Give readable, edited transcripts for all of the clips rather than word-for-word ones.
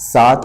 7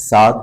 7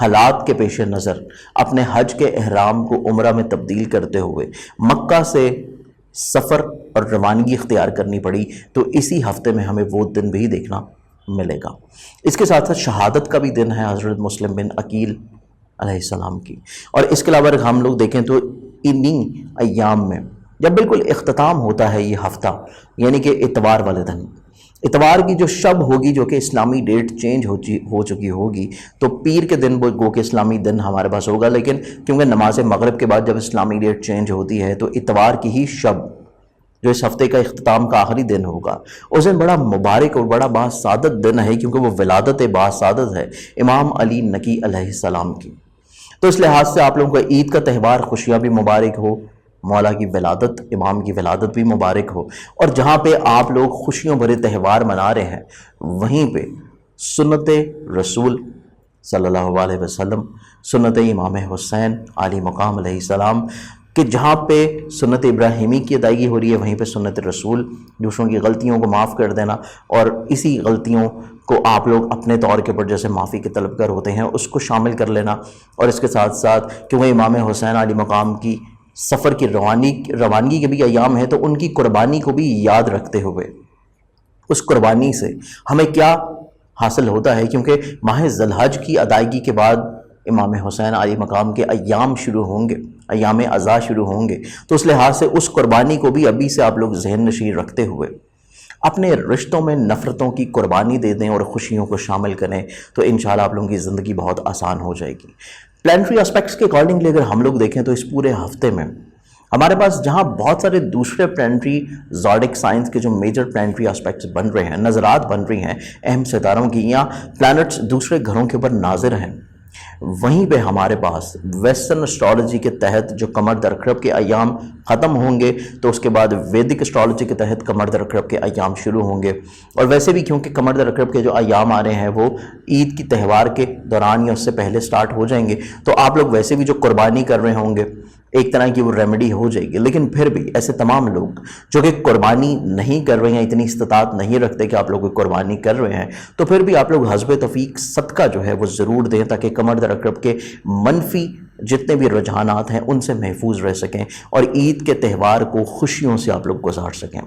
حالات کے پیش نظر اپنے حج کے احرام کو عمرہ میں تبدیل کرتے ہوئے مکہ سے سفر اور روانگی اختیار کرنی پڑی، تو اسی ہفتے میں ہمیں وہ دن بھی دیکھنا ملے گا۔ اس کے ساتھ ساتھ شہادت کا بھی دن ہے حضرت مسلم بن عقیل علیہ السلام کی، اور اس کے علاوہ اگر ہم لوگ دیکھیں تو انہی ایام میں جب بالکل اختتام ہوتا ہے یہ ہفتہ، یعنی کہ اتوار والے دن، اتوار کی جو شب ہوگی جو کہ اسلامی ڈیٹ چینج ہو چکی ہوگی، تو پیر کے دن وہ گو کہ اسلامی دن ہمارے پاس ہوگا، لیکن کیونکہ نماز مغرب کے بعد جب اسلامی ڈیٹ چینج ہوتی ہے تو اتوار کی ہی شب جو اس ہفتے کا اختتام کا آخری دن ہوگا، اس دن بڑا مبارک اور بڑا باسعادت دن ہے، کیونکہ وہ ولادت باسعادت ہے امام علی نقی علیہ السلام کی۔ تو اس لحاظ سے آپ لوگوں کا عید کا تہوار خوشیاں بھی مبارک ہو، مولا کی ولادت، امام کی ولادت بھی مبارک ہو، اور جہاں پہ آپ لوگ خوشیوں بھرے تہوار منا رہے ہیں وہیں پہ سنت رسول صلی اللہ علیہ وسلم، سنت امام حسین علی مقام علیہ السلام کہ جہاں پہ سنت ابراہیمی کی ادائیگی ہو رہی ہے، وہیں پہ سنت رسول، دوسروں کی غلطیوں کو معاف کر دینا، اور اسی غلطیوں کو آپ لوگ اپنے طور کے اوپر جیسے معافی کے طلبگار ہوتے ہیں اس کو شامل کر لینا، اور اس کے ساتھ ساتھ کیونکہ امام حسین علی مقام کی سفر کی روانگی کے بھی ایام ہیں، تو ان کی قربانی کو بھی یاد رکھتے ہوئے اس قربانی سے ہمیں کیا حاصل ہوتا ہے، کیونکہ ماہ ذی الحج کی ادائیگی کے بعد امام حسین علی مقام کے ایام شروع ہوں گے، ایام عزا شروع ہوں گے، تو اس لحاظ سے اس قربانی کو بھی ابھی سے آپ لوگ ذہن نشین رکھتے ہوئے اپنے رشتوں میں نفرتوں کی قربانی دے دیں اور خوشیوں کو شامل کریں، تو انشاءاللہ آپ لوگوں کی زندگی بہت آسان ہو جائے گی۔ پلانٹری اسپیکٹس کے اکارڈنگلی اگر ہم لوگ دیکھیں تو اس پورے ہفتے میں ہمارے پاس جہاں بہت سارے دوسرے پلانٹری زوڈک سائنس کے جو میجر پلانٹری اسپیکٹس بن رہے ہیں، نظرات بن رہی ہیں اہم ستاروں کی، یا پلانٹس دوسرے گھروں کے اوپر ناظر ہیں، وہیں پہ ہمارے پاس ویسٹرن اسٹرالوجی کے تحت جو قمر در خرب کے ایام ختم ہوں گے، تو اس کے بعد ویدک اسٹرالوجی کے تحت قمر در خرب کے ایام شروع ہوں گے، اور ویسے بھی کیونکہ قمر در خرب کے جو ایام آ رہے ہیں وہ عید کی تہوار کے دوران یا اس سے پہلے سٹارٹ ہو جائیں گے، تو آپ لوگ ویسے بھی جو قربانی کر رہے ہوں گے ایک طرح کی وہ ریمیڈی ہو جائے گی، لیکن پھر بھی ایسے تمام لوگ جو کہ قربانی نہیں کر رہے ہیں، اتنی استطاعت نہیں رکھتے کہ آپ لوگ قربانی کر رہے ہیں، تو پھر بھی آپ لوگ حسب توفیق صدقہ جو ہے وہ ضرور دیں، تاکہ قمر در عقرب کے منفی جتنے بھی رجحانات ہیں ان سے محفوظ رہ سکیں اور عید کے تہوار کو خوشیوں سے آپ لوگ گزار سکیں۔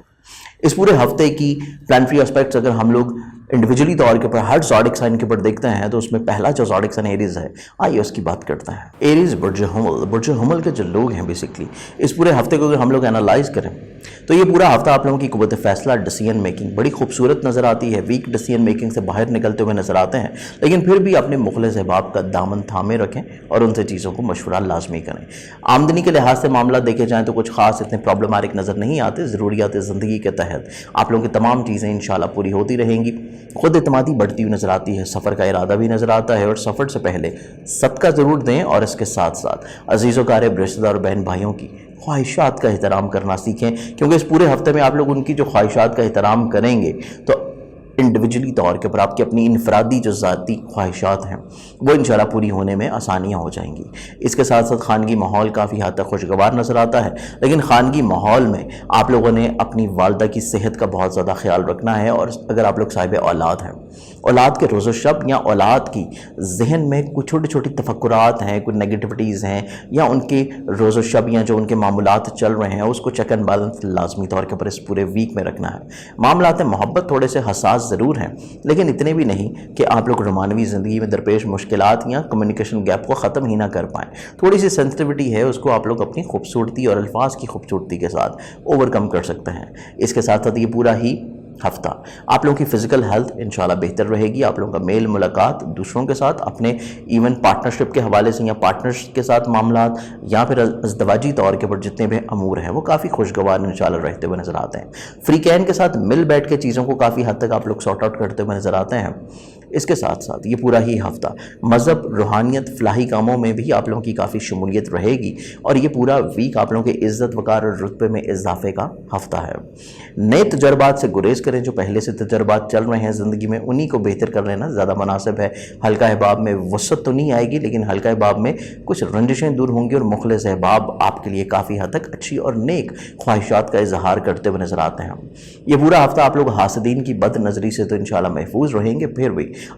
اس پورے ہفتے کی پلانٹری اسپیکٹس اگر ہم لوگ انڈیویجولی طور کے اوپر ہر زوڈک سائن کے اوپر دیکھتے ہیں تو اس میں پہلا جو زوڈک سائن ایریز ہے، آئیے اس کی بات کرتے ہیں۔ ایریز برج حمل کے جو لوگ ہیں بیسکلی اس پورے ہفتے کو اگر ہم لوگ انالائز کریں تو یہ پورا ہفتہ آپ لوگوں کی قوت فیصلہ، ڈیسیژن میکنگ بڑی خوبصورت نظر آتی ہے، ویک ڈیسیژن میکنگ سے باہر نکلتے ہوئے نظر آتے ہیں، لیکن پھر بھی اپنے مخلص احباب کا دامن تھامے رکھیں اور ان سے چیزوں کو مشورہ لازمی کریں۔ آمدنی کے لحاظ سے معاملات دیکھے جائیں تو کچھ خاص اتنے پرابلماتک نظر نہیں آتے، ضروریات زندگی کے تحت آپ لوگوں کی تمام چیزیں انشاءاللہ پوری ہوتی رہیں گی، خود اعتمادی بڑھتی ہوئی نظر آتی ہے، سفر کا ارادہ بھی نظر آتا ہے، اور سفر سے پہلے صدقہ ضرور دیں، اور اس کے ساتھ ساتھ عزیز و قارب رشتہ دار اور بہن بھائیوں کی خواہشات کا احترام کرنا سیکھیں، کیونکہ اس پورے ہفتے میں آپ لوگ ان کی جو خواہشات کا احترام کریں گے تو انڈیویجولی طور کے اوپر آپ کی اپنی انفرادی جو ذاتی خواہشات ہیں وہ انشاءاللہ پوری ہونے میں آسانیاں ہو جائیں گی۔ اس کے ساتھ ساتھ خانگی ماحول کافی حد تک خوشگوار نظر آتا ہے، لیکن خانگی ماحول میں آپ لوگوں نے اپنی والدہ کی صحت کا بہت زیادہ خیال رکھنا ہے، اور اگر آپ لوگ صاحب اولاد ہیں، اولاد کے روز و شب یا اولاد کی ذہن میں کچھ چھوٹی چھوٹی تفکرات ہیں، کچھ نیگیٹیوٹیز ہیں، یا ان کے روز و شب یا جو ان کے معاملات چل رہے ہیں اس کو چیک اینڈ بیلنس لازمی طور کے اوپر اس پورے ویک میں رکھنا ہے۔ معاملات محبت تھوڑے سے حساس ضرور ہیں، لیکن اتنے بھی نہیں کہ آپ لوگ رومانوی زندگی میں درپیش مشکلات یا کمیونیکیشن گیپ کو ختم ہی نہ کر پائیں۔ تھوڑی سی سینسٹیوٹی ہے، اس کو آپ لوگ اپنی خوبصورتی اور الفاظ کی خوبصورتی کے ساتھ اوور کم کر سکتے ہیں۔ اس کے ساتھ ساتھ یہ پورا ہی ہفتہ آپ لوگوں کی فزیکل ہیلتھ انشاءاللہ بہتر رہے گی، آپ لوگوں کا میل ملاقات دوسروں کے ساتھ، اپنے ایون پارٹنرشپ کے حوالے سے یا پارٹنرز کے ساتھ معاملات، یا پھر ازدواجی طور کے اوپر جتنے بھی امور ہیں وہ کافی خوشگوار انشاءاللہ رہتے ہوئے نظر آتے ہیں۔ فریقین کے ساتھ مل بیٹھ کے چیزوں کو کافی حد تک آپ لوگ سارٹ آؤٹ کرتے ہوئے نظر آتے ہیں۔ اس کے ساتھ ساتھ یہ پورا ہی ہفتہ مذہب، روحانیت، فلاحی کاموں میں بھی آپ لوگوں کی کافی شمولیت رہے گی، اور یہ پورا ویک آپ لوگوں کے عزت وقار اور رتبے میں اضافے کا ہفتہ ہے۔ نئے تجربات سے گریز کریں، جو پہلے سے تجربات چل رہے ہیں زندگی میں انہی کو بہتر کر لینا زیادہ مناسب ہے۔ حلقہ احباب میں وسعت تو نہیں آئے گی، لیکن حلقہ احباب میں کچھ رنجشیں دور ہوں گی، اور مخلص احباب آپ کے لیے کافی حد تک اچھی اور نیک خواہشات کا اظہار کرتے ہوئے نظر آتے ہیں۔ یہ پورا ہفتہ آپ لوگ حاسدین کی بد نظری سے تو انشاءاللہ محفوظ رہیں گے، پھر بھی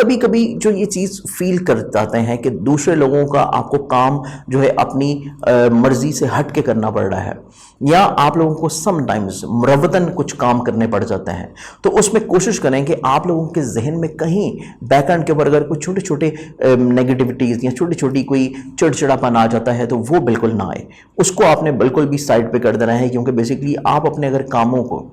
کبھی کبھی جو یہ چیز فیل کر جاتے ہیں کہ دوسرے لوگوں کا آپ کو کام جو ہے اپنی مرضی سے ہٹ کے کرنا پڑ رہا ہے، یا آپ لوگوں کو سم ٹائمز مروتاً کچھ کام کرنے پڑ جاتے ہیں، تو اس میں کوشش کریں کہ آپ لوگوں کے ذہن میں کہیں بیک اینڈ کے اوپر اگر کوئی چھوٹے چھوٹے نیگیٹیوٹیز یا چھوٹی چھوٹی کوئی چڑچڑاپن آ جاتا ہے تو وہ بالکل نہ آئے، اس کو آپ نے بالکل بھی سائڈ پہ کر دینا ہے، کیونکہ بیسیکلی آپ اپنے اگر کاموں کو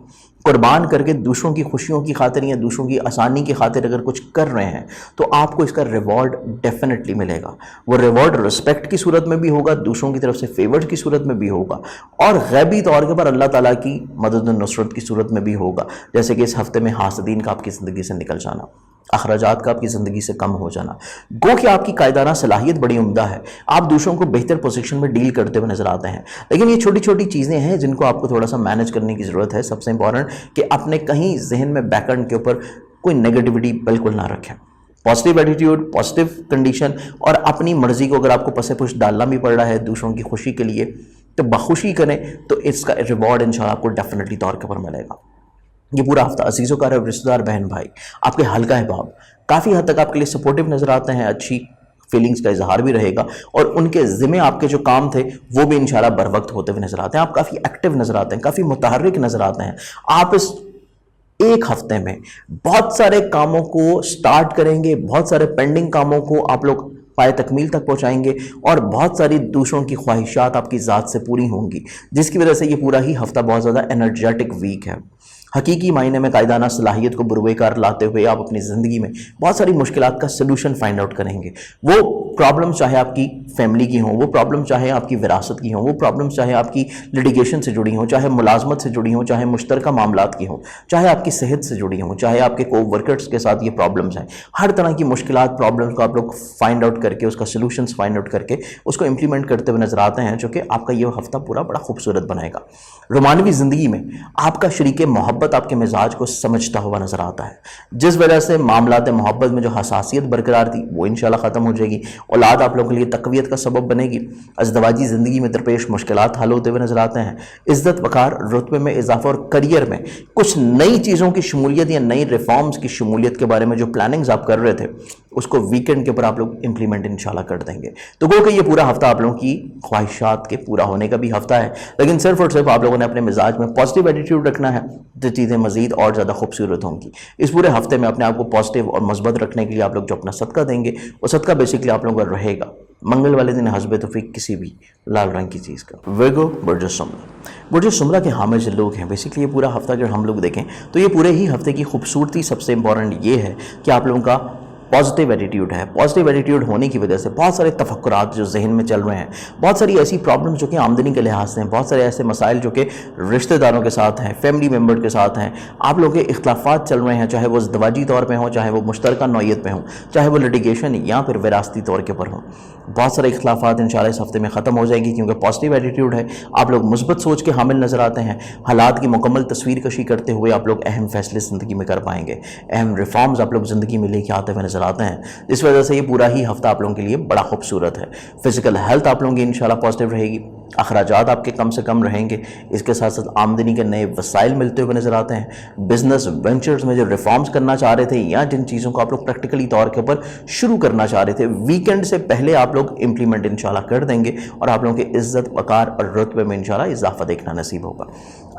قربان کر کے دوسروں کی خوشیوں کی خاطر یا دوسروں کی آسانی کی خاطر اگر کچھ کر رہے ہیں تو آپ کو اس کا ریوارڈ ڈیفینیٹلی ملے گا۔ وہ ریوارڈ رسپیکٹ کی صورت میں بھی ہوگا، دوسروں کی طرف سے فیورڈ کی صورت میں بھی ہوگا، اور غیبی طور کے پر اللہ تعالیٰ کی مدد و نصرت کی صورت میں بھی ہوگا، جیسے کہ اس ہفتے میں حاسدین کا آپ کی زندگی سے نکل جانا، اخراجات کا آپ کی زندگی سے کم ہو جانا، گو کہ آپ کی قائدانہ صلاحیت بڑی عمدہ ہے، آپ دوسروں کو بہتر پوزیشن میں ڈیل کرتے ہوئے نظر آتے ہیں، لیکن یہ چھوٹی چھوٹی چیزیں ہیں جن کو آپ کو تھوڑا سا مینج کرنے کی ضرورت ہے۔ سب سے امپورٹنٹ کہ اپنے کہیں ذہن میں بیک اینڈ کے اوپر کوئی نیگیٹیوٹی بالکل نہ رکھیں، پازیٹیو ایٹیٹیوڈ، پازیٹیو کنڈیشن، اور اپنی مرضی کو اگر آپ کو پس پش ڈالنا بھی پڑ رہا ہے دوسروں کی خوشی کے لیے تو بخوشی کریں، تو اس کا ریوارڈ انشاءاللہ آپ کو ڈیفینیٹلی طور کے پر ملے گا۔ یہ پورا ہفتہ عزیز و اقارب، رشتہ دار، بہن بھائی، آپ کے حلقہ احباب کافی حد تک آپ کے لیے سپورٹیو نظر آتے ہیں، اچھی فیلنگز کا اظہار بھی رہے گا، اور ان کے ذمہ آپ کے جو کام تھے وہ بھی انشاءاللہ بر وقت ہوتے ہوئے نظر آتے ہیں، آپ کافی ایکٹیو نظر آتے ہیں، کافی متحرک نظر آتے ہیں۔ آپ اس ایک ہفتے میں بہت سارے کاموں کو سٹارٹ کریں گے، بہت سارے پینڈنگ کاموں کو آپ لوگ پائے تکمیل تک پہنچائیں گے، اور بہت ساری دوسروں کی خواہشات آپ کی ذات سے پوری ہوں گی، جس کی وجہ سے یہ پورا ہی ہفتہ بہت زیادہ انرجیٹک ویک ہے۔ حقیقی معنی میں قائدانہ صلاحیت کو بروئے کار لاتے ہوئے آپ اپنی زندگی میں بہت ساری مشکلات کا سلوشن فائنڈ آؤٹ کریں گے۔ وہ پرابلم چاہے آپ کی فیملی کی ہوں، وہ پرابلم چاہے آپ کی وراثت کی ہوں، وہ پرابلم چاہے آپ کی لٹیگیشن سے جڑی ہوں، چاہے ملازمت سے جڑی ہوں، چاہے مشترکہ معاملات کی ہوں، چاہے آپ کی صحت سے جڑی ہوں، چاہے آپ کے کو ورکرز کے ساتھ یہ پرابلمز ہیں، ہر طرح کی مشکلات پرابلمز کو آپ لوگ فائنڈ آؤٹ کر کے اس کا سلوشنز فائنڈ آؤٹ کر کے اس کو امپلیمنٹ کرتے ہوئے نظر آتے ہیں، جو کہ آپ کا یہ ہفتہ پورا بڑا خوبصورت بنائے گا۔ رومانوی زندگی میں آپ کا شریک محبت آپ کے مزاج کو سمجھتا ہوا نظر آتا ہے، جس وجہ سے معاملات محبت میں جو حساسیت برقرار تھی وہ انشاءاللہ ختم ہو جائے گی، اولاد آپ لوگوں کے لیے تقویت کا سبب بنے گی، ازدواجی زندگی میں درپیش مشکلات حل ہوتے ہوئے نظر آتے ہیں، عزت وقار، رتبے میں اضافہ اور کریئر میں کچھ نئی چیزوں کی شمولیت یا نئی ریفارمز کی شمولیت کے بارے میں جو پلاننگز آپ کر رہے تھے اس کو ویکنڈ کے اوپر آپ لوگ امپلیمنٹ انشاءاللہ کر دیں گے۔ تو گو کہ یہ پورا ہفتہ آپ لوگوں کی خواہشات کے پورا ہونے کا بھی ہفتہ ہے، لیکن صرف اور صرف آپ لوگوں نے اپنے مزاج میں پازیٹیو ایٹیٹیوڈ رکھنا ہے تو چیزیں مزید اور زیادہ خوبصورت ہوں گی۔ اس پورے ہفتے میں اپنے آپ کو پازیٹیو اور مثبت رکھنے کے لیے آپ لوگ جو اپنا صدقہ دیں گے وہ صدقہ بیسکلی آپ لوگوں کا رہے گا منگل والے دن حسب توفیق کسی بھی لال رنگ کی چیز کا۔ ویگو برج السمرہ، برج السمرہ کے حامل جو لوگ ہیں بیسکلی یہ پورا ہفتہ اگر ہم لوگ دیکھیں تو یہ پورے ہی ہفتے کی خوبصورتی سب سے امپورٹنٹ یہ ہے کہ آپ لوگوں کا پازیٹیو ایٹیٹیوڈ ہے۔ پازیٹیو ایٹیٹیوڈ ہونے کی وجہ سے بہت سارے تفکرات جو ذہن میں چل رہے ہیں، بہت ساری ایسی پرابلمز جو کہ آمدنی کے لحاظ سے ہیں، بہت سارے ایسے مسائل جو کہ رشتہ داروں کے ساتھ ہیں، فیملی ممبر کے ساتھ ہیں، آپ لوگوں کے اختلافات چل رہے ہیں، چاہے وہ ازدواجی طور پہ ہوں، چاہے وہ مشترکہ نوعیت پہ ہوں، چاہے وہ لٹیگیشن یا پھر وراثتی طور کے پر ہوں، بہت سارے اختلافات انشاءاللہ اس ہفتے میں ختم ہو جائیں گی، کیونکہ پازیٹیو ایٹیٹیوڈ ہے، آپ لوگ مثبت سوچ کے حامل نظر آتے ہیں، حالات کی مکمل تصویر کشی کرتے ہوئے آپ لوگ اہم فیصلے زندگی میں کر پائیں گے، اہم ریفارمز آپ لوگ زندگی میں لے کے آتے ہوئے نظر آتے ہیں، اس وجہ سے یہ پورا ہی ہفتہ آپ لوگوں کے لیے بڑا خوبصورت ہے۔ فزیکل ہیلتھ آپ لوگوں کی انشاءاللہ پازیٹیو رہے گی، اخراجات آپ کے کم سے کم رہیں گے، اس کے ساتھ ساتھ آمدنی کے نئے وسائل ملتے ہوئے نظر آتے ہیں، بزنس وینچرز میں جو ریفارمز کرنا چاہ رہے تھے یا جن چیزوں کو آپ لوگ پریکٹیکلی طور کے اوپر شروع کرنا چاہ رہے تھے ویکنڈ سے پہلے آپ لوگ امپلیمنٹ انشاءاللہ کر دیں گے، اور آپ لوگوں کے عزت وقار اور رتبے میں انشاءاللہ اضافہ دیکھنا نصیب ہوگا۔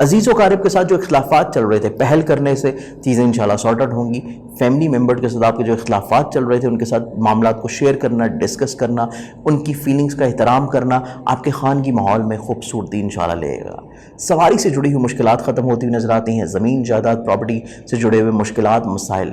عزیز و اقارب کے ساتھ جو اختلافات چل رہے تھے پہل کرنے سے چیزیں انشاءاللہ سارٹ آؤٹ ہوں گی، فیملی ممبر کے ساتھ آپ کے جو اختلافات چل رہے تھے ان کے ساتھ معاملات کو شیئر کرنا، ڈسکس کرنا، ان کی فیلنگز کا احترام کرنا آپ کے خانگی ماحول میں خوبصورتی انشاءاللہ لے گا۔ سواری سے جڑی ہوئی مشکلات ختم ہوتی ہوئی نظر آتی ہیں، زمین جائیداد پراپرٹی سے جڑے ہوئے مشکلات مسائل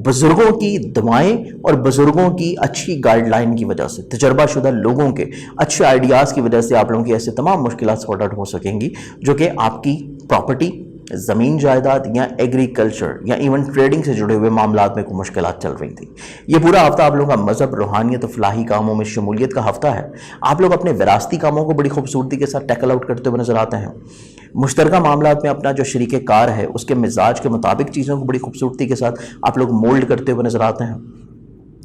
بزرگوں کی دعائیں اور بزرگوں کی اچھی گائیڈ لائن کی وجہ سے، تجربہ شدہ لوگوں کے اچھے آئیڈیاز کی وجہ سے آپ لوگوں کی ایسے تمام مشکلات سارٹ آؤٹ ہو سکیں گی جو کہ آپ کی پراپرٹی، زمین جائیداد یا ایگریکلچر یا ایون ٹریڈنگ سے جڑے ہوئے معاملات میں کوئی مشکلات چل رہی تھیں۔ یہ پورا ہفتہ آپ لوگوں کا مذہب، روحانیت و فلاحی کاموں میں شمولیت کا ہفتہ ہے۔ آپ لوگ اپنے وراثتی کاموں کو بڑی خوبصورتی کے ساتھ ٹیکل آؤٹ کرتے ہوئے نظر آتے ہیں، مشترکہ معاملات میں اپنا جو شریک کار ہے اس کے مزاج کے مطابق چیزوں کو بڑی خوبصورتی کے ساتھ آپ لوگ مولڈ کرتے ہوئے نظر آتے ہیں۔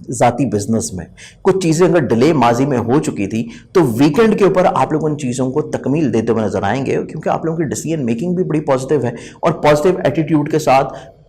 ذاتی بزنس میں کچھ چیزیں اگر ڈیلے ماضی میں ہو چکی تھی تو ویکنڈ کے اوپر آپ لوگ ان چیزوں کو تکمیل دیتے ہوئے نظر آئیں گے، کیونکہ آپ لوگوں کی ڈیسیژن میکنگ بھی بڑی پازیٹیو ہے، اور پازیٹیو ایٹیٹیوڈ کے ساتھ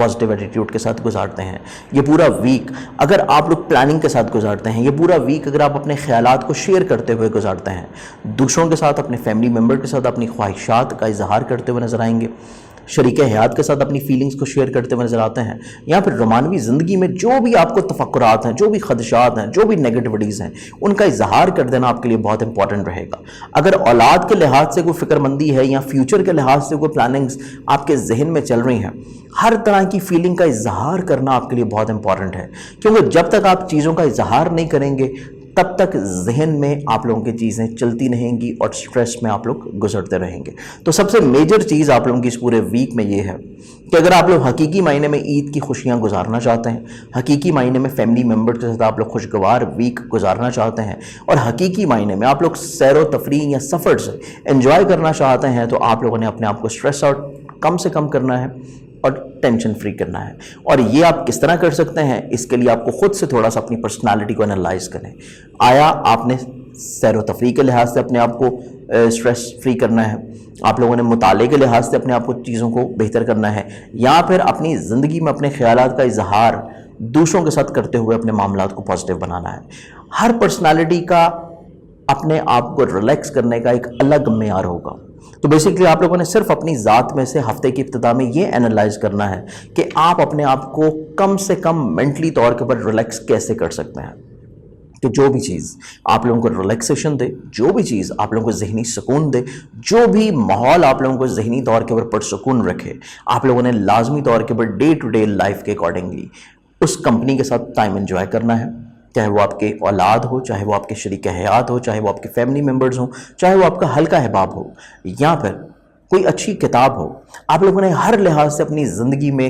پازیٹیو ایٹیٹیوڈ کے ساتھ گزارتے ہیں. یہ پورا ویک اگر آپ لوگ پلاننگ کے ساتھ گزارتے ہیں, یہ پورا ویک اگر آپ اپنے خیالات کو شیئر کرتے ہوئے گزارتے ہیں, دوسروں کے ساتھ, اپنے فیملی ممبر کے ساتھ اپنی خواہشات کا اظہار کرتے ہوئے نظر آئیں گے, شریک حیات کے ساتھ اپنی فیلنگز کو شیئر کرتے ہوئے نظر آتے ہیں, یا پھر رومانوی زندگی میں جو بھی آپ کو تفکرات ہیں, جو بھی خدشات ہیں, جو بھی نیگیٹیوٹیز ہیں, ان کا اظہار کر دینا آپ کے لیے بہت امپورٹنٹ رہے گا. اگر اولاد کے لحاظ سے کوئی فکر مندی ہے یا فیوچر کے لحاظ سے کوئی پلاننگز آپ کے ذہن میں چل رہی ہیں, ہر طرح کی فیلنگ کا اظہار کرنا آپ کے لیے بہت امپورٹنٹ ہے, کیونکہ جب تک آپ چیزوں کا اظہار نہیں کریں گے تب تک ذہن میں آپ لوگوں کی چیزیں چلتی رہیں گی اور سٹریس میں آپ لوگ گزرتے رہیں گے. تو سب سے میجر چیز آپ لوگوں کی اس پورے ویک میں یہ ہے کہ اگر آپ لوگ حقیقی معنی میں عید کی خوشیاں گزارنا چاہتے ہیں, حقیقی معنی میں فیملی ممبر کے ساتھ آپ لوگ خوشگوار ویک گزارنا چاہتے ہیں, اور حقیقی معنی میں آپ لوگ سیر و تفریح یا سفر سے انجوائے کرنا چاہتے ہیں, تو آپ لوگوں نے اپنے آپ کو سٹریس آؤٹ کم سے کم کرنا ہے اور ٹینشن فری کرنا ہے. اور یہ آپ کس طرح کر سکتے ہیں, اس کے لیے آپ کو خود سے تھوڑا سا اپنی پرسنالٹی کو انالائز کریں. آیا آپ نے سیر و تفریح کے لحاظ سے اپنے آپ کو سٹریس فری کرنا ہے, آپ لوگوں نے مطالعے کے لحاظ سے اپنے آپ کو چیزوں کو بہتر کرنا ہے, یا پھر اپنی زندگی میں اپنے خیالات کا اظہار دوسروں کے ساتھ کرتے ہوئے اپنے معاملات کو پازیٹیو بنانا ہے. ہر پرسنالٹی کا اپنے آپ کو ریلیکس کرنے کا ایک الگ معیار ہوگا. تو بیسیکلی آپ لوگوں نے صرف اپنی ذات میں سے ہفتے کی ابتدا میں یہ انالائز کرنا ہے کہ آپ اپنے آپ کو کم سے کم مینٹلی طور کے اوپر ریلیکس کیسے کر سکتے ہیں, کہ جو بھی چیز آپ لوگوں کو ریلیکسیشن دے, جو بھی چیز آپ لوگوں کو ذہنی سکون دے, جو بھی ماحول آپ لوگوں کو ذہنی طور کے اوپر پرسکون رکھے, آپ لوگوں نے لازمی طور کے اوپر ڈے ٹو ڈے لائف کے اکارڈنگلی اس کمپنی کے ساتھ ٹائم انجوائے کرنا ہے, چاہے وہ آپ کے اولاد ہو, چاہے وہ آپ کے شریک حیات ہو, چاہے وہ آپ کے فیملی ممبرز ہوں, چاہے وہ آپ کا حلقہ احباب ہو, یا پھر کوئی اچھی کتاب ہو. آپ لوگوں نے ہر لحاظ سے اپنی زندگی میں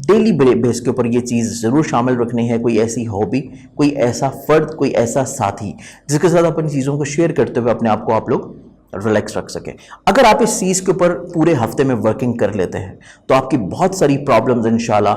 ڈیلی بیس کے اوپر یہ چیز ضرور شامل رکھنی ہے, کوئی ایسی ہابی, کوئی ایسا فرد, کوئی ایسا ساتھی جس کے ساتھ اپنی چیزوں کو شیئر کرتے ہوئے اپنے آپ کو آپ لوگ ریلیکس رکھ سکیں. اگر آپ اس چیز کے اوپر پورے ہفتے میں ورکنگ کر لیتے ہیں تو آپ کی بہت ساری پرابلمز انشاءاللہ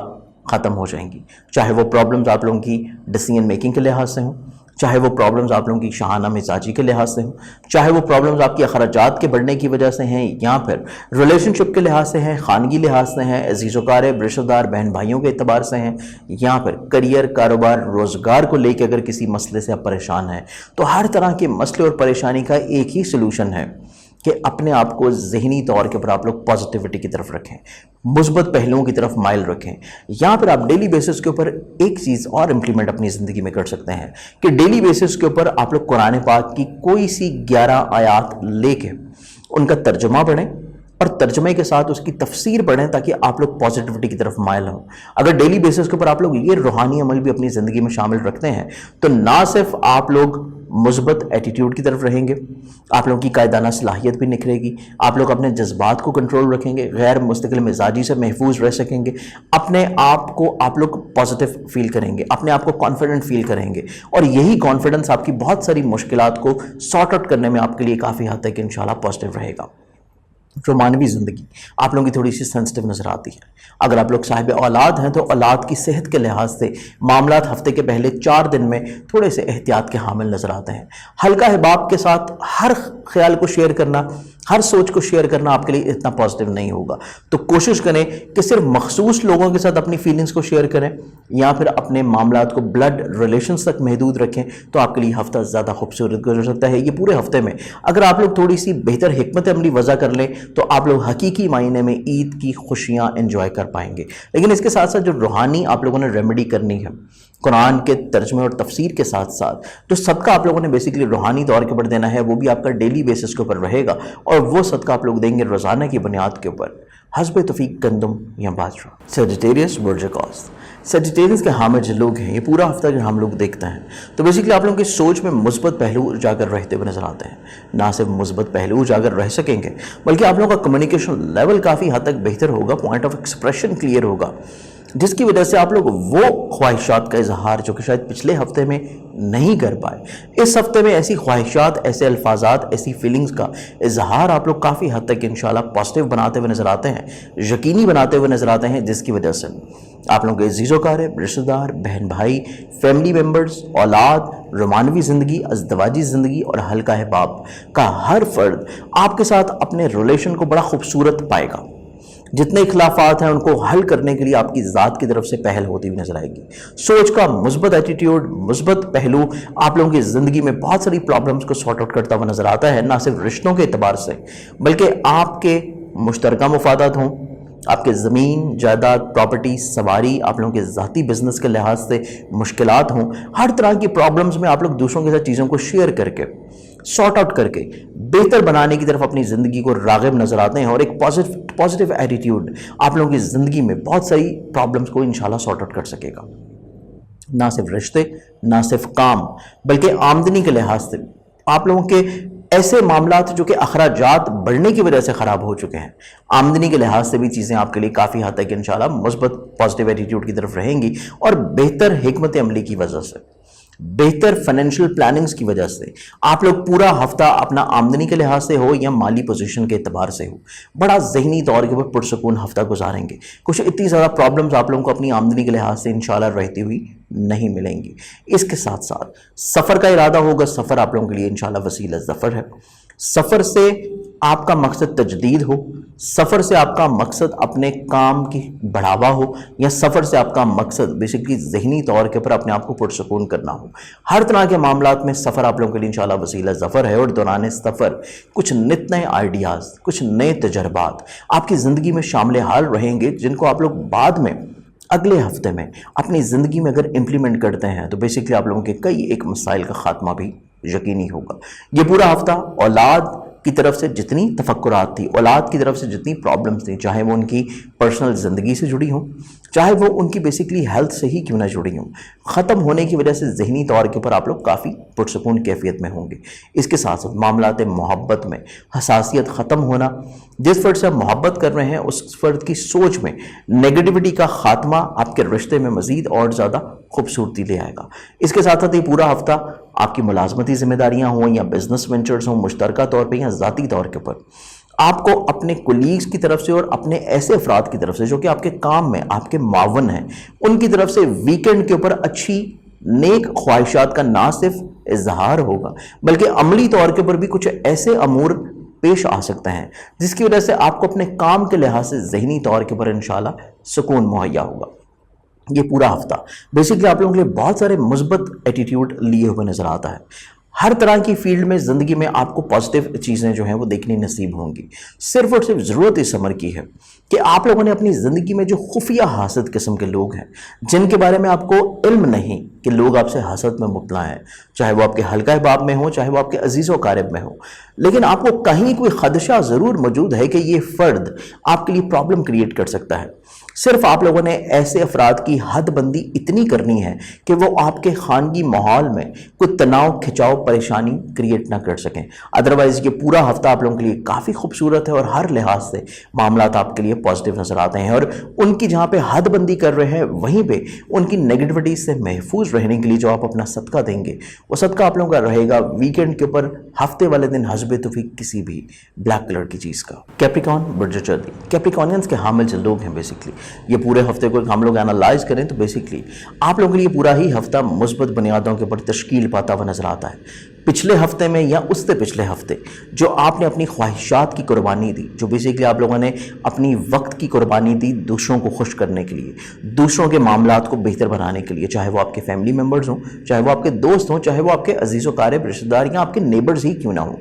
ختم ہو جائیں گی, چاہے وہ پرابلمز آپ لوگوں کی ڈیسیژن میکنگ کے لحاظ سے ہوں, چاہے وہ پرابلمز آپ لوگوں کی شاہانہ مزاجی کے لحاظ سے ہوں, چاہے وہ پرابلمز آپ کی اخراجات کے بڑھنے کی وجہ سے ہیں, یا پھر ریلیشن شپ کے لحاظ سے ہیں, خانگی لحاظ سے ہیں, عزیز و قارب رشتہ دار بہن بھائیوں کے اعتبار سے ہیں, یا پھر کریئر, کاروبار, روزگار کو لے کے اگر کسی مسئلے سے آپ پریشان ہیں, تو ہر طرح کے مسئلے اور پریشانی کا ایک ہی سلوشن ہے کہ اپنے آپ کو ذہنی طور کے اوپر آپ لوگ پازیٹیوٹی کی طرف رکھیں, مثبت پہلوؤں کی طرف مائل رکھیں. یا پھر آپ ڈیلی بیسس کے اوپر ایک چیز اور امپلیمنٹ اپنی زندگی میں کر سکتے ہیں کہ ڈیلی بیسس کے اوپر آپ لوگ قرآن پاک کی کوئی سی 11 آیات لے کے ان کا ترجمہ پڑھیں اور ترجمے کے ساتھ اس کی تفسیر پڑھیں, تاکہ آپ لوگ پازیٹیوٹی کی طرف مائل ہوں. اگر ڈیلی بیسس کے اوپر آپ لوگ یہ روحانی عمل بھی اپنی زندگی میں شامل رکھتے ہیں تو نہ صرف آپ لوگ مثبت ایٹیٹیوڈ کی طرف رہیں گے, آپ لوگوں کی قائدانہ صلاحیت بھی نکھرے گی, آپ لوگ اپنے جذبات کو کنٹرول رکھیں گے, غیر مستقل مزاجی سے محفوظ رہ سکیں گے, اپنے آپ کو آپ لوگ پازیٹیو فیل کریں گے, اپنے آپ کو کانفیڈنٹ فیل کریں گے, اور یہی کانفیڈنس آپ کی بہت ساری مشکلات کو سارٹ آؤٹ کرنے میں آپ کے لیے کافی حد تک انشاءاللہ پازیٹیو رہے گا. رومانوی زندگی آپ لوگوں کی تھوڑی سی سینسٹیو نظر آتی ہے. اگر آپ لوگ صاحب اولاد ہیں تو اولاد کی صحت کے لحاظ سے معاملات ہفتے کے پہلے 4 دن میں تھوڑے سے احتیاط کے حامل نظر آتے ہیں. حلقہ احباب کے ساتھ ہر خیال کو شیئر کرنا, ہر سوچ کو شیئر کرنا آپ کے لیے اتنا پازیٹیو نہیں ہوگا. تو کوشش کریں کہ صرف مخصوص لوگوں کے ساتھ اپنی فیلنگز کو شیئر کریں, یا پھر اپنے معاملات کو بلڈ ریلیشنز تک محدود رکھیں, تو آپ کے لیے ہفتہ زیادہ خوبصورت گزر سکتا ہے. یہ پورے ہفتے میں اگر آپ لوگ تھوڑی سی بہتر حکمت عملی وضع کر لیں تو آپ لوگ حقیقی معنی میں عید کی خوشیاں انجوائے کر پائیں گے. لیکن اس کے ساتھ ساتھ جو روحانی آپ لوگوں نے ریمیڈی کرنی ہے قرآن کے ترجمے اور تفسیر کے ساتھ ساتھ, جو صدقہ آپ لوگوں نے بیسیکلی روحانی طور کے اوپر دینا ہے, وہ بھی آپ کا ڈیلی بیسس کے اوپر رہے گا, اور وہ صدقہ آپ لوگ دیں گے روزانہ کی بنیاد کے اوپر حسب توفیق گندم یا باجرا. سیجیٹیریس برج قوس, سیجیٹیریس کے حامل جو لوگ ہیں, یہ پورا ہفتہ جو ہم لوگ دیکھتے ہیں تو بیسیکلی آپ لوگوں کی سوچ میں مثبت پہلو اجاگر رہتے ہوئے نظر آتے ہیں. نہ صرف مثبت پہلو اجاگر رہ سکیں گے بلکہ آپ لوگوں کا کمیونیکیشن لیول کافی حد تک بہتر ہوگا, پوائنٹ آف ایکسپریشن کلیئر ہوگا, جس کی وجہ سے آپ لوگ وہ خواہشات کا اظہار جو کہ شاید پچھلے ہفتے میں نہیں کر پائے, اس ہفتے میں ایسی خواہشات, ایسے الفاظات, ایسی فیلنگز کا اظہار آپ لوگ کافی حد تک انشاءاللہ پازیٹیو بناتے ہوئے نظر آتے ہیں, یقینی بناتے ہوئے نظر آتے ہیں, جس کی وجہ سے آپ لوگوں کے عزیز و قارب رشتہ دار بہن بھائی, فیملی ممبرز, اولاد, رومانوی زندگی, ازدواجی زندگی اور حلقہ احباب کا ہر فرد آپ کے ساتھ اپنے ریلیشن کو بڑا خوبصورت پائے گا. جتنے اختلافات ہیں ان کو حل کرنے کے لیے آپ کی ذات کی طرف سے پہل ہوتی ہوئی نظر آئے گی. سوچ کا مثبت ایٹیٹیوڈ، مثبت پہلو آپ لوگوں کی زندگی میں بہت ساری پرابلمز کو سارٹ آؤٹ کرتا ہوا نظر آتا ہے، نہ صرف رشتوں کے اعتبار سے بلکہ آپ کے مشترکہ مفادات ہوں، آپ کے زمین جائیداد پراپرٹی سواری، آپ لوگوں کے ذاتی بزنس کے لحاظ سے مشکلات ہوں، ہر طرح کی پرابلمز میں آپ لوگ دوسروں کے ساتھ چیزوں کو شیئر کر کے سارٹ آؤٹ کر کے بہتر بنانے کی طرف اپنی زندگی کو راغب نظر آتے ہیں، اور ایک پازیٹیو ایٹیٹیوڈ آپ لوگوں کی زندگی میں بہت ساری پرابلمز کو انشاءاللہ سارٹ آؤٹ کر سکے گا. نہ صرف رشتے، نہ صرف کام، بلکہ آمدنی کے لحاظ سے آپ لوگوں کے ایسے معاملات جو کہ اخراجات بڑھنے کی وجہ سے خراب ہو چکے ہیں، آمدنی کے لحاظ سے بھی چیزیں آپ کے لیے کافی حد تک انشاءاللہ مثبت پازیٹیو ایٹیٹیوڈ کی طرف رہیں گی، اور بہتر حکمت عملی کی وجہ سے، بہتر فائنینشیل پلاننگز کی وجہ سے آپ لوگ پورا ہفتہ اپنا آمدنی کے لحاظ سے ہو یا مالی پوزیشن کے اعتبار سے ہو بڑا ذہنی طور کے اوپر پرسکون ہفتہ گزاریں گے. کچھ اتنی زیادہ پرابلمز آپ لوگوں کو اپنی آمدنی کے لحاظ سے انشاءاللہ رہتی ہوئی نہیں ملیں گی. اس کے ساتھ ساتھ سفر کا ارادہ ہوگا، سفر آپ لوگوں کے لیے انشاءاللہ وسیلہ ظفر ہے. سفر سے آپ کا مقصد تجدید ہو، سفر سے آپ کا مقصد اپنے کام کی بڑھاوا ہو، یا سفر سے آپ کا مقصد بیسیکلی ذہنی طور کے اوپر اپنے آپ کو پرسکون کرنا ہو، ہر طرح کے معاملات میں سفر آپ لوگوں کے لیے انشاءاللہ وسیلہ ظفر ہے. اور دوران سفر کچھ نت نئے آئیڈیاز، کچھ نئے تجربات آپ کی زندگی میں شامل حال رہیں گے، جن کو آپ لوگ بعد میں اگلے ہفتے میں اپنی زندگی میں اگر امپلیمنٹ کرتے ہیں تو بیسیکلی آپ لوگوں کے کئی ایک مسائل کا خاتمہ بھی یقینی ہوگا. یہ پورا ہفتہ اولاد کی طرف سے جتنی تفکرات تھی، اولاد کی طرف سے جتنی پرابلمز تھیں، چاہے وہ ان کی پرسنل زندگی سے جڑی ہوں، چاہے وہ ان کی بیسیکلی ہیلتھ سے ہی کیوں نہ جڑی ہوں، ختم ہونے کی وجہ سے ذہنی طور کے اوپر آپ لوگ کافی پرسکون کیفیت میں ہوں گے. اس کے ساتھ ساتھ معاملات محبت میں حساسیت ختم ہونا، جس فرد سے آپ محبت کر رہے ہیں اس فرد کی سوچ میں نیگیٹیوٹی کا خاتمہ آپ کے رشتے میں مزید اور زیادہ خوبصورتی لے آئے گا. اس کے ساتھ ساتھ یہ پورا ہفتہ آپ کی ملازمتی ذمہ داریاں ہوں یا بزنس وینچرز ہوں، مشترکہ طور پہ یا ذاتی طور کے اوپر آپ کو اپنے کولیگز کی طرف سے اور اپنے ایسے افراد کی طرف سے جو کہ آپ کے کام میں آپ کے معاون ہیں، ان کی طرف سے ویکنڈ کے اوپر اچھی نیک خواہشات کا نہ صرف اظہار ہوگا بلکہ عملی طور کے اوپر بھی کچھ ایسے امور پیش آ سکتے ہیں جس کی وجہ سے آپ کو اپنے کام کے لحاظ سے ذہنی طور کے اوپر انشاءاللہ سکون مہیا ہوگا. یہ پورا ہفتہ بیسیکلی آپ لوگوں کے لیے بہت سارے مثبت ایٹیٹیوڈ لیے ہوئے نظر آتا ہے. ہر طرح کی فیلڈ میں زندگی میں آپ کو پازیٹیو چیزیں جو ہیں وہ دیکھنی نصیب ہوں گی. صرف اور صرف ضرورت اس عمر کی ہے کہ آپ لوگوں نے اپنی زندگی میں جو خفیہ حاسد قسم کے لوگ ہیں، جن کے بارے میں آپ کو علم نہیں کہ لوگ آپ سے حسد میں مبتلا ہیں، چاہے وہ آپ کے حلقہ احباب میں ہوں، چاہے وہ آپ کے عزیز و اقارب میں ہوں، لیکن آپ کو کہیں کوئی خدشہ ضرور موجود ہے کہ یہ فرد آپ کے لیے پرابلم کریٹ کر سکتا ہے. صرف آپ لوگوں نے ایسے افراد کی حد بندی اتنی کرنی ہے کہ وہ آپ کے خانگی ماحول میں کوئی تناؤ، کھچاؤ، پریشانی کریٹ نہ کر سکیں. ادروائز یہ پورا ہفتہ آپ لوگوں کے لیے کافی خوبصورت ہے اور ہر لحاظ سے معاملات آپ کے لیے پازیٹیو نظر آتے ہیں. اور ان کی جہاں پہ حد بندی کر رہے ہیں وہیں پہ ان کی نیگیٹیوٹی سے محفوظ رہنے کے لیے جو آپ اپنا صدقہ دیں گے وہ صدقہ آپ لوگوں کا رہے گا ویکینڈ کے اوپر ہفتے والے دن حسب توفیق کسی بھی بلیک کلر کی چیز کا. کیپریکون برج چردی، کیپریکونینز کے حامل جو لوگ ہیں بیسیکلی یہ پورے ہفتے کو ہم لوگ انالائز کریں تو بیسیکلی آپ لوگوں کے لیے پورا ہی ہفتہ مثبت بنیادوں کے اوپر تشکیل پاتا ہوا نظر آتا ہے. پچھلے ہفتے میں یا اس سے پچھلے ہفتے جو آپ نے اپنی خواہشات کی قربانی دی، جو بیسیکلی آپ لوگوں نے اپنی وقت کی قربانی دی دوسروں کو خوش کرنے کے لیے، دوسروں کے معاملات کو بہتر بنانے کے لیے، چاہے وہ آپ کے فیملی ممبرز ہوں، چاہے وہ آپ کے دوست ہوں، چاہے وہ آپ کے عزیز و اقارب رشتہ دار یا آپ کے نیبرز ہی کیوں نہ ہوں،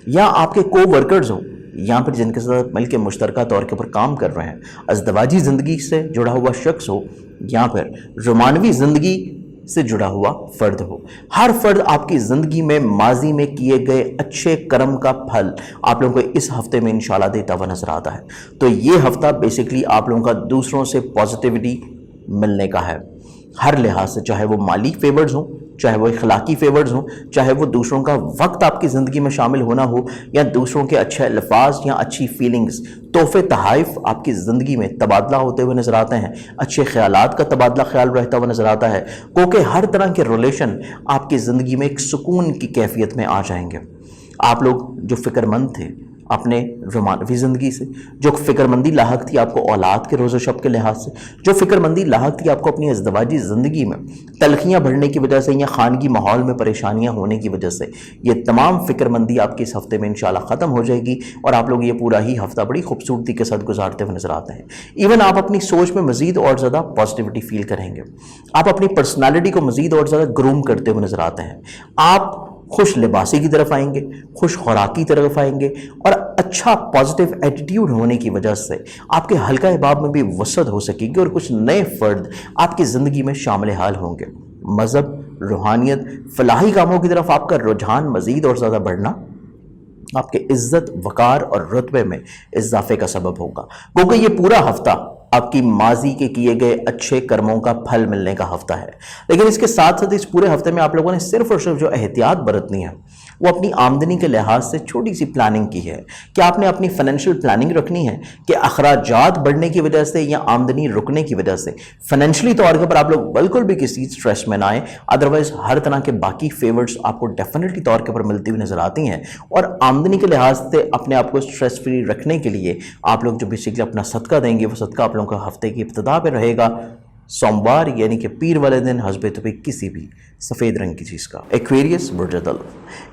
یا آپ کے کو ورکرز ہوں، یہاں پر جن کے ساتھ مل کے مشترکہ طور کے اوپر کام کر رہے ہیں، ازدواجی زندگی سے جڑا ہوا شخص ہو یا پھر رومانوی زندگی سے جڑا ہوا فرد ہو، ہر فرد آپ کی زندگی میں ماضی میں کیے گئے اچھے کرم کا پھل آپ لوگوں کو اس ہفتے میں انشاءاللہ دیتا ہوا نظر آتا ہے. تو یہ ہفتہ بیسیکلی آپ لوگوں کا دوسروں سے پازیٹیوٹی ملنے کا ہے ہر لحاظ سے، چاہے وہ مالی فیورز ہوں، چاہے وہ اخلاقی فیورز ہوں، چاہے وہ دوسروں کا وقت آپ کی زندگی میں شامل ہونا ہو، یا دوسروں کے اچھے الفاظ یا اچھی فیلنگز، تحفے تحائف آپ کی زندگی میں تبادلہ ہوتے ہوئے نظر آتے ہیں، اچھے خیالات کا تبادلہ خیال رہتا ہوا نظر آتا ہے، کیونکہ ہر طرح کے ریلیشن آپ کی زندگی میں ایک سکون کی کیفیت میں آ جائیں گے. آپ لوگ جو فکر مند تھے، اپنے رومانوی زندگی سے، جو فکرمندی لاحق تھی آپ کو اولاد کے روز و شب کے لحاظ سے، جو فکرمندی لاحق تھی آپ کو اپنی ازدواجی زندگی میں تلخیاں بڑھنے کی وجہ سے یا خانگی ماحول میں پریشانیاں ہونے کی وجہ سے، یہ تمام فکرمندی آپ کے اس ہفتے میں انشاءاللہ ختم ہو جائے گی اور آپ لوگ یہ پورا ہی ہفتہ بڑی خوبصورتی کے ساتھ گزارتے ہوئے نظر آتے ہیں۔ ایون آپ اپنی سوچ میں مزید اور زیادہ پازیٹیوٹی فیل کریں گے، آپ اپنی پرسنالٹی کو مزید اور زیادہ گروم کرتے ہوئے نظر آتے ہیں، آپ خوش لباسی کی طرف آئیں گے، خوش خوراکی کی طرف آئیں گے، اور اچھا پازیٹیو ایٹیٹیوڈ ہونے کی وجہ سے آپ کے حلقہ احباب میں بھی وسعت ہو سکے گی اور کچھ نئے فرد آپ کی زندگی میں شامل حال ہوں گے۔ مذہب، روحانیت، فلاحی کاموں کی طرف آپ کا رجحان مزید اور زیادہ بڑھنا آپ کے عزت، وقار اور رتبے میں اضافے کا سبب ہوگا، کیونکہ یہ پورا ہفتہ آپ کی ماضی کے کیے گئے اچھے کرموں کا پھل ملنے کا ہفتہ ہے۔ لیکن اس کے ساتھ ساتھ اس پورے ہفتے میں آپ لوگوں نے صرف اور صرف جو احتیاط برتنی ہے وہ اپنی آمدنی کے لحاظ سے چھوٹی سی پلاننگ کی ہے کہ آپ نے اپنی فائنینشیل پلاننگ رکھنی ہے کہ اخراجات بڑھنے کی وجہ سے یا آمدنی رکنے کی وجہ سے فائنینشلی طور کے پر آپ لوگ بالکل بھی کسی سٹریس میں نہ آئیں، ادروائز ہر طرح کے باقی فیورز آپ کو ڈیفینیٹلی طور کے پر ملتی ہوئی نظر آتی ہیں، اور آمدنی کے لحاظ سے اپنے آپ کو سٹریس فری رکھنے کے لیے آپ لوگ جو بیسیکلی اپنا صدقہ دیں گے وہ صدقہ آپ لوگوں کا ہفتے کی ابتدا پہ رہے گا سوموار یعنی کہ پیر والے دن حسب طبیعت کسی بھی سفید رنگ کی چیز کا۔ ایکویریس برج دلو،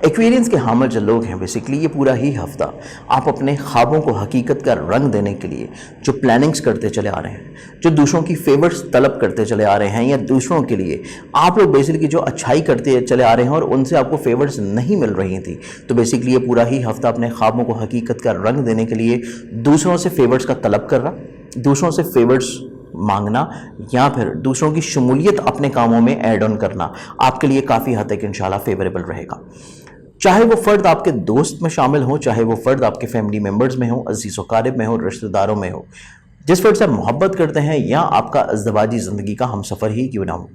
ایکویرینس کے حامل جو لوگ ہیں بیسیکلی یہ پورا ہی ہفتہ آپ اپنے خوابوں کو حقیقت کا رنگ دینے کے لیے جو پلاننگز کرتے چلے آ رہے ہیں، جو دوسروں کی فیورز طلب کرتے چلے آ رہے ہیں، یا دوسروں کے لیے آپ لوگ بیسیکلی جو اچھائی کرتے چلے آ رہے ہیں اور ان سے آپ کو فیورز نہیں مل رہی تھی، تو بیسیکلی یہ پورا ہی ہفتہ اپنے خوابوں کو حقیقت کا رنگ دینے کے لیے دوسروں سے فیورز کا طلب کر رہا، دوسروں سے فیورز مانگنا یا پھر دوسروں کی شمولیت اپنے کاموں میں ایڈ آن کرنا آپ کے لیے کافی حد تک انشاءاللہ فیوریبل رہے گا۔ چاہے وہ فرد آپ کے دوست میں شامل ہوں، چاہے وہ فرد آپ کے فیملی ممبرز میں ہوں، عزیز و قارب میں ہوں، رشتہ داروں میں ہو، جس فرد سے آپ محبت کرتے ہیں یا آپ کا ازدواجی زندگی کا ہم سفر ہی کیوں نہ ہو،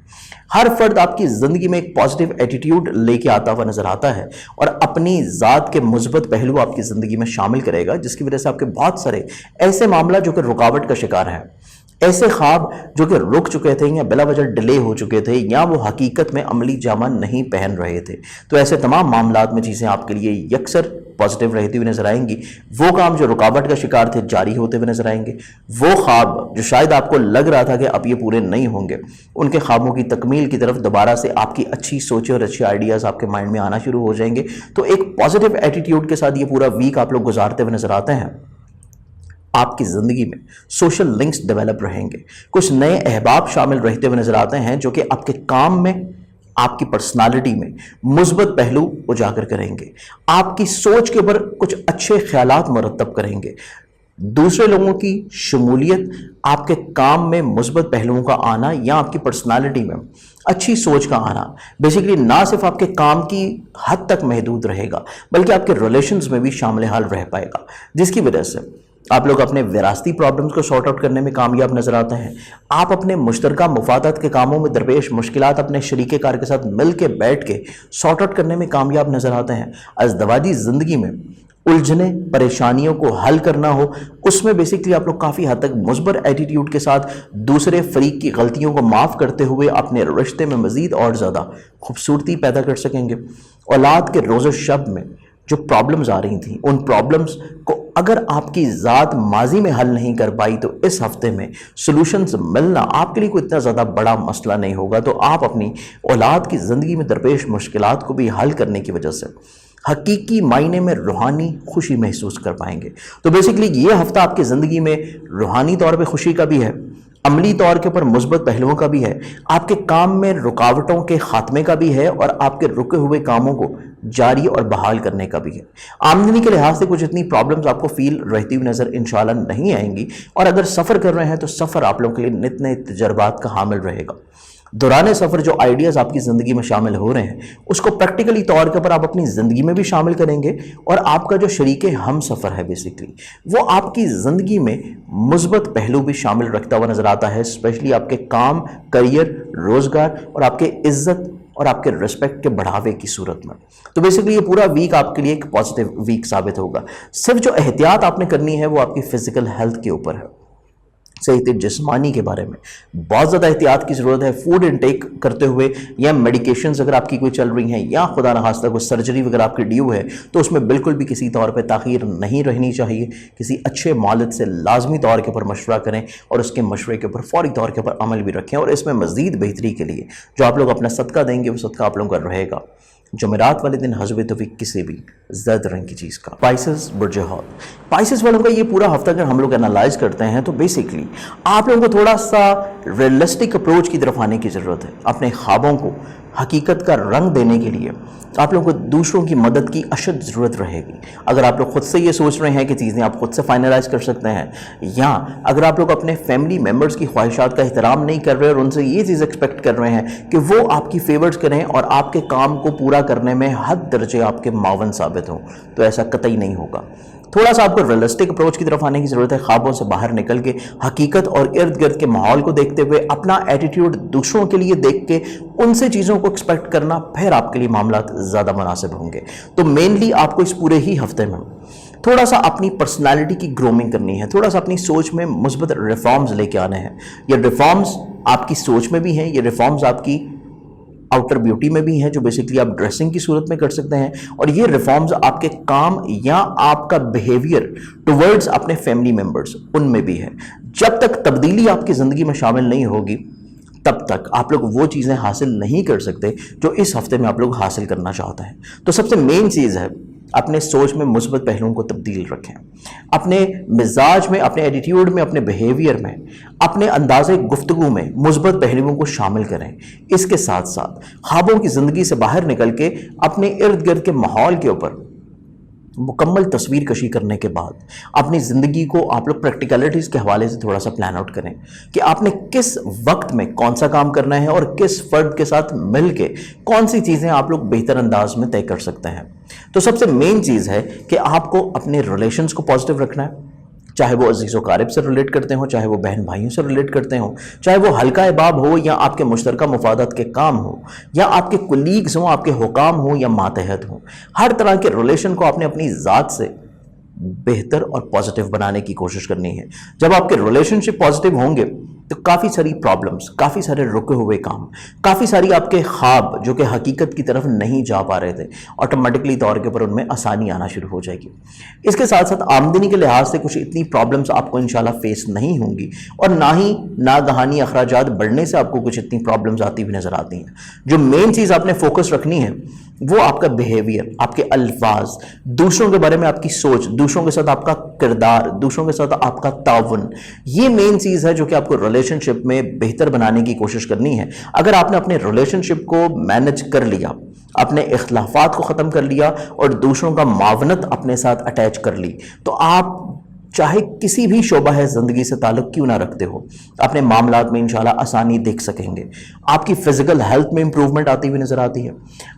ہر فرد آپ کی زندگی میں ایک پازیٹیو ایٹیٹیوڈ لے کے آتا ہوا نظر آتا ہے اور اپنی ذات کے مثبت پہلو آپ کی زندگی میں شامل کرے گا، جس کی وجہ سے آپ کے بہت سارے ایسے معاملہ جو کہ رکاوٹ کا شکار ہیں، ایسے خواب جو کہ رک چکے تھے یا بلا وجہ ڈیلے ہو چکے تھے یا وہ حقیقت میں عملی جامہ نہیں پہن رہے تھے، تو ایسے تمام معاملات میں چیزیں آپ کے لیے یکسر پازیٹیو رہتی ہوئی نظر آئیں گی۔ وہ کام جو رکاوٹ کا شکار تھے جاری ہوتے ہوئے نظر آئیں گے، وہ خواب جو شاید آپ کو لگ رہا تھا کہ اب یہ پورے نہیں ہوں گے، ان کے خوابوں کی تکمیل کی طرف دوبارہ سے آپ کی اچھی سوچیں اور اچھی آئیڈیاز آپ کے مائنڈ میں آنا شروع ہو جائیں گے۔ تو ایک پازیٹیو ایٹیٹیوڈ کے ساتھ یہ پورا ویک آپ لوگ گزارتے ہوئے نظر آتے ہیں۔ آپ کی زندگی میں سوشل لنکس ڈیولپ رہیں گے، کچھ نئے احباب شامل رہتے ہوئے نظر آتے ہیں جو کہ آپ کے کام میں، آپ کی پرسنالٹی میں مثبت پہلو اجاگر کریں گے، آپ کی سوچ کے اوپر کچھ اچھے خیالات مرتب کریں گے، دوسرے لوگوں کی شمولیت، آپ کے کام میں مثبت پہلوؤں کا آنا یا آپ کی پرسنالٹی میں اچھی سوچ کا آنا بیسیکلی نہ صرف آپ کے کام کی حد تک محدود رہے گا بلکہ آپ کے ریلیشنز میں بھی شامل حال رہ پائے گا، جس کی وجہ سے آپ لوگ اپنے وراثتی پرابلمز کو سارٹ آؤٹ کرنے میں کامیاب نظر آتے ہیں، آپ اپنے مشترکہ مفادات کے کاموں میں درپیش مشکلات اپنے شریک کار کے ساتھ مل کے بیٹھ کے سارٹ آؤٹ کرنے میں کامیاب نظر آتے ہیں، ازدواجی زندگی میں الجھنے پریشانیوں کو حل کرنا ہو اس میں بیسیکلی آپ لوگ کافی حد تک مثبت ایٹیٹیوڈ کے ساتھ دوسرے فریق کی غلطیوں کو معاف کرتے ہوئے اپنے رشتے میں مزید اور زیادہ خوبصورتی پیدا کر سکیں گے۔ اولاد کے روز و شب میں جو پرابلمز آ رہی تھیں ان پرابلمز کو اگر آپ کی ذات ماضی میں حل نہیں کر پائی تو اس ہفتے میں سلوشنز ملنا آپ کے لیے کوئی اتنا زیادہ بڑا مسئلہ نہیں ہوگا، تو آپ اپنی اولاد کی زندگی میں درپیش مشکلات کو بھی حل کرنے کی وجہ سے حقیقی معنی میں روحانی خوشی محسوس کر پائیں گے۔ تو بیسیکلی یہ ہفتہ آپ کی زندگی میں روحانی طور پہ خوشی کا بھی ہے، عملی طور کے اوپر مثبت پہلوؤں کا بھی ہے، آپ کے کام میں رکاوٹوں کے خاتمے کا بھی ہے اور آپ کے رکے ہوئے کاموں کو جاری اور بحال کرنے کا بھی ہے۔ آمدنی کے لحاظ سے کچھ اتنی پرابلمز آپ کو فیل رہتی ہوئی نظر انشاءاللہ نہیں آئیں گی، اور اگر سفر کر رہے ہیں تو سفر آپ لوگوں کے لیے نت نئے تجربات کا حامل رہے گا۔ دوران سفر جو آئیڈیاز آپ کی زندگی میں شامل ہو رہے ہیں اس کو پریکٹیکلی طور کے اوپر آپ اپنی زندگی میں بھی شامل کریں گے، اور آپ کا جو شریک ہم سفر ہے بیسیکلی وہ آپ کی زندگی میں مثبت پہلو بھی شامل رکھتا ہوا نظر آتا ہے، اسپیشلی آپ کے کام، کریئر، روزگار اور آپ کے عزت اور آپ کے ریسپیکٹ کے بڑھاوے کی صورت میں۔ تو بیسیکلی یہ پورا ویک آپ کے لیے ایک پازیٹیو ویک ثابت ہوگا۔ صرف جو احتیاط آپ نے کرنی ہے وہ آپ کی فزیکل ہیلتھ کے اوپر ہے، صحت جسمانی کے بارے میں بہت زیادہ احتیاط کی ضرورت ہے. فوڈ انٹیک کرتے ہوئے یا میڈیکیشنز اگر آپ کی کوئی چل رہی ہیں یا خدا نخواستہ کوئی سرجری وغیرہ آپ کی ڈیو ہے تو اس میں بالکل بھی کسی طور پہ تاخیر نہیں رہنی چاہیے. کسی اچھے مالد سے لازمی طور کے اوپر مشورہ کریں اور اس کے مشورے کے اوپر فوری طور کے اوپر عمل بھی رکھیں. اور اس میں مزید بہتری کے لیے جو آپ لوگ اپنا صدقہ دیں گے وہ صدقہ آپ لوگوں کا رہے گا جمعرات والے دن حسب توفیق کسی بھی زرد رنگ کی چیز کا. پائسز برج حوت، پائسز والوں کا یہ پورا ہفتہ اگر ہم لوگ انالائز کرتے ہیں تو بیسکلی آپ لوگوں کو تھوڑا سا ریئلسٹک اپروچ کی طرف آنے کی ضرورت ہے. اپنے خوابوں کو حقیقت کا رنگ دینے کے لیے آپ لوگوں کو دوسروں کی مدد کی اشد ضرورت رہے گی. اگر آپ لوگ خود سے یہ سوچ رہے ہیں کہ چیزیں آپ خود سے فائنلائز کر سکتے ہیں، یا اگر آپ لوگ اپنے فیملی ممبرز کی خواہشات کا احترام نہیں کر رہے اور ان سے یہ چیز ایکسپیکٹ کر رہے ہیں کہ وہ آپ کی فیورز کریں اور آپ کے کام کو پورا کرنے میں حد درجے آپ کے معاون ثابت ہوں، تو ایسا قطعی نہیں ہوگا. تھوڑا سا آپ کو ریئلسٹک اپروچ کی طرف آنے کی ضرورت ہے. خوابوں سے باہر نکل کے حقیقت اور ارد گرد کے ماحول کو دیکھتے ہوئے اپنا ایٹیٹیوڈ دوسروں کے لیے دیکھ کے ان سے چیزوں کو ایکسپیکٹ کرنا، پھر آپ کے لیے معاملات زیادہ مناسب ہوں گے. تو مینلی آپ کو اس پورے ہی ہفتے میں تھوڑا سا اپنی پرسنالٹی کی گرومنگ کرنی ہے، تھوڑا سا اپنی سوچ میں مثبت ریفارمز لے کے آنے ہیں. یہ ریفارمز آپ کی سوچ میں بھی ہیں، یہ ریفارمز آپ کی آؤٹر بیوٹی میں بھی ہیں جو بیسکلی آپ ڈریسنگ کی صورت میں کر سکتے ہیں، اور یہ ریفارمز آپ کے کام یا آپ کا بیہیویئر ٹورڈز اپنے فیملی ممبرز ان میں بھی ہے. جب تک تبدیلی آپ کی زندگی میں شامل نہیں ہوگی تب تک آپ لوگ وہ چیزیں حاصل نہیں کر سکتے جو اس ہفتے میں آپ لوگ حاصل کرنا چاہتے ہیں. تو سب سے مین چیز ہے اپنے سوچ میں مثبت پہلوؤں کو تبدیل رکھیں. اپنے مزاج میں، اپنے ایٹیٹیوڈ میں، اپنے بیہیویئر میں، اپنے انداز گفتگو میں مثبت پہلوؤں کو شامل کریں. اس کے ساتھ ساتھ خوابوں کی زندگی سے باہر نکل کے اپنے ارد گرد کے ماحول کے اوپر مکمل تصویر کشی کرنے کے بعد اپنی زندگی کو آپ لوگ پریکٹیکلٹیز کے حوالے سے تھوڑا سا پلان آؤٹ کریں کہ آپ نے کس وقت میں کون سا کام کرنا ہے اور کس فرد کے ساتھ مل کے کون سی چیزیں آپ لوگ بہتر انداز میں طے کر سکتے ہیں. تو سب سے مین چیز ہے کہ آپ کو اپنے ریلیشنز کو پازیٹیو رکھنا ہے، چاہے وہ عزیز و قارب سے ریلیٹ کرتے ہوں، چاہے وہ بہن بھائیوں سے ریلیٹ کرتے ہوں، چاہے وہ حلقہ احباب ہو یا آپ کے مشترکہ مفادات کے کام ہو، یا آپ کے کولیگز ہوں، آپ کے حکام ہوں یا ماتحت ہوں. ہر طرح کے ریلیشن کو آپ نے اپنی ذات سے بہتر اور پازیٹیو بنانے کی کوشش کرنی ہے. جب آپ کے ریلیشن شپ پازیٹیو ہوں گے تو کافی ساری پرابلمز، کافی سارے رکے ہوئے کام، کافی ساری آپ کے خواب جو کہ حقیقت کی طرف نہیں جا پا رہے تھے، آٹومیٹکلی طور کے اوپر ان میں آسانی آنا شروع ہو جائے گی. اس کے ساتھ ساتھ آمدنی کے لحاظ سے کچھ اتنی پرابلمز آپ کو انشاءاللہ فیس نہیں ہوں گی، اور نہ ہی ناگہانی اخراجات بڑھنے سے آپ کو کچھ اتنی پرابلمز آتی ہوئی نظر آتی ہیں. جو مین چیز آپ نے فوکس رکھنی ہے وہ آپ کا بیہیویئر، آپ کے الفاظ، دوسروں کے بارے میں آپ کی سوچ، دوسروں کے ساتھ آپ کا کردار، دوسروں کے ساتھ آپ کا تعاون. یہ مین چیز ہے جو کہ آپ کو ریلیشن شپ میں بہتر بنانے کی کوشش کرنی ہے. اگر آپ نے اپنے ریلیشن شپ کو مینج کر لیا، اپنے اختلافات کو ختم کر لیا اور دوسروں کا معاونت اپنے ساتھ اٹیچ کر لی، تو آپ چاہے کسی بھی شعبہ ہے زندگی سے تعلق کیوں نہ رکھتے ہو، اپنے معاملات میں انشاءاللہ آسانی دیکھ سکیں گے. آپ کی فزیکل ہیلتھ میں امپروومنٹ آتی ہوئی نظر آتی ہے.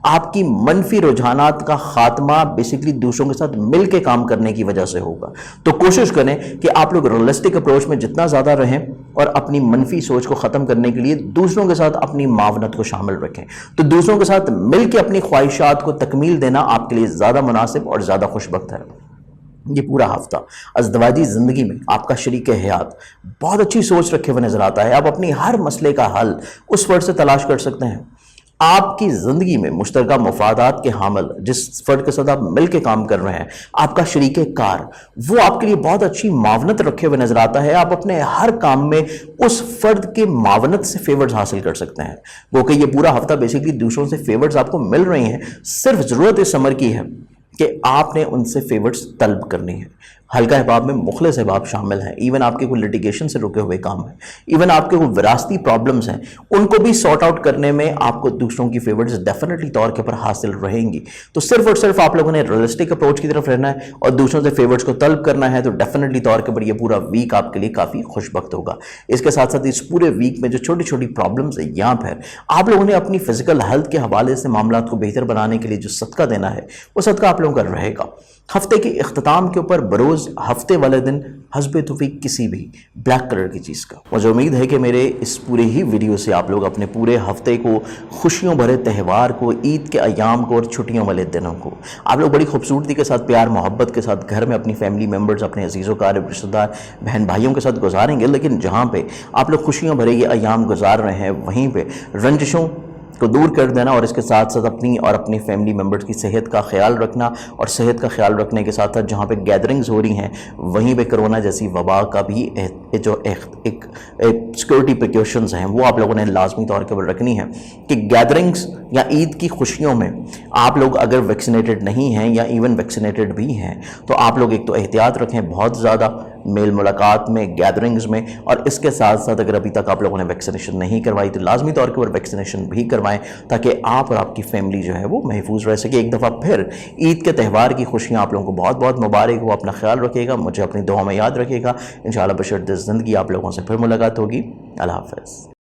آپ کی منفی رجحانات کا خاتمہ بیسکلی دوسروں کے ساتھ مل کے کام کرنے کی وجہ سے ہوگا. تو کوشش کریں کہ آپ لوگ ریئلسٹک اپروچ میں جتنا زیادہ رہیں اور اپنی منفی سوچ کو ختم کرنے کے لیے دوسروں کے ساتھ اپنی معاونت کو شامل رکھیں. تو دوسروں کے ساتھ مل کے اپنی خواہشات کو تکمیل دینا آپ کے لیے زیادہ مناسب اور زیادہ خوش بخت ہے. یہ پورا ہفتہ ازدواجی زندگی میں آپ کا شریک حیات بہت اچھی سوچ رکھے ہوئے نظر آتا ہے. آپ اپنی ہر مسئلے کا حل اس فرد سے تلاش کر سکتے ہیں. آپ کی زندگی میں مشترکہ مفادات کے حامل جس فرد کے ساتھ آپ مل کے کام کر رہے ہیں، آپ کا شریک کار، وہ آپ کے لیے بہت اچھی معاونت رکھے ہوئے نظر آتا ہے. آپ اپنے ہر کام میں اس فرد کے معاونت سے فیورز حاصل کر سکتے ہیں. وہ کہ یہ پورا ہفتہ بیسکلی دوسروں سے فیورز آپ کو مل رہی ہیں. صرف ضرورت اس عمر کی ہے کہ آپ نے ان سے فیورز طلب کرنی ہے. حلقہ احباب میں مخلص احباب شامل ہیں. ایون آپ کے کوئی لٹیگیشن سے رکے ہوئے کام ہیں، ایون آپ کے کوئی وراثتی پرابلمز ہیں، ان کو بھی سارٹ آؤٹ کرنے میں آپ کو دوسروں کی فیورز ڈیفینیٹلی طور کے اوپر حاصل رہیں گی. تو صرف اور صرف آپ لوگوں نے ریئلسٹک اپروچ کی طرف رہنا ہے اور دوسروں سے فیورز کو طلب کرنا ہے. تو ڈیفینیٹلی طور کے اوپر یہ پورا ویک آپ کے لیے کافی خوش بخت ہوگا. اس کے ساتھ ساتھ اس پورے ویک میں جو چھوٹی چھوٹی پرابلمز ہیں یہاں پر آپ لوگوں نے اپنی فزیکل ہیلتھ کے حوالے سے معاملات کو بہتر بنانے کے لیے جو صدقہ دینا ہے وہ صدقہ آپ لوگوں کا رہے گا. ہفتے کے اختتام کے اوپر بروز ہفتے والے دن حسب توفیق کسی بھی بلیک کلر کی چیز کا. مجھے امید ہے کہ میرے اس پورے ہی ویڈیو سے آپ لوگ اپنے پورے ہفتے کو، خوشیوں بھرے تہوار کو، عید کے ایام کو اور چھٹیوں والے دنوں کو آپ لوگ بڑی خوبصورتی کے ساتھ، پیار محبت کے ساتھ گھر میں اپنی فیملی ممبرز، اپنے عزیز و اقارب، رشتہ دار، بہن بھائیوں کے ساتھ گزاریں گے. لیکن جہاں پہ آپ لوگ خوشیوں بھرے یہ ایام گزار رہے ہیں، وہیں پہ رنجشوں کو دور کر دینا اور اس کے ساتھ ساتھ اپنی اور اپنی فیملی ممبرز کی صحت کا خیال رکھنا، اور صحت کا خیال رکھنے کے ساتھ ساتھ جہاں پہ گیدرنگز ہو رہی ہیں وہیں پہ کرونا جیسی وبا کا بھی جو ایک سیکورٹی پریکاشنز ہیں وہ آپ لوگوں نے لازمی طور کے اوپر رکھنی ہے. کہ گیدرنگز یا عید کی خوشیوں میں آپ لوگ اگر ویکسینیٹڈ نہیں ہیں یا ایون ویکسینیٹڈ بھی ہیں تو آپ لوگ ایک تو احتیاط رکھیں بہت زیادہ میل ملاقات میں، گیدرنگز میں، اور اس کے ساتھ ساتھ اگر ابھی تک آپ لوگوں نے ویکسینیشن نہیں کروائی تو لازمی طور کے اوپر ویکسینیشن بھی کروائیں تاکہ آپ اور آپ کی فیملی جو ہے وہ محفوظ رہ سکے. ایک دفعہ پھر عید کے تہوار کی خوشیاں آپ لوگوں کو بہت بہت مبارک ہو. اپنا خیال رکھیے گا، مجھے اپنی دعاؤں میں یاد رکھیے گا. انشاءاللہ بشرط زندگی آپ لوگوں سے پھر ملاقات ہوگی. اللہ حافظ.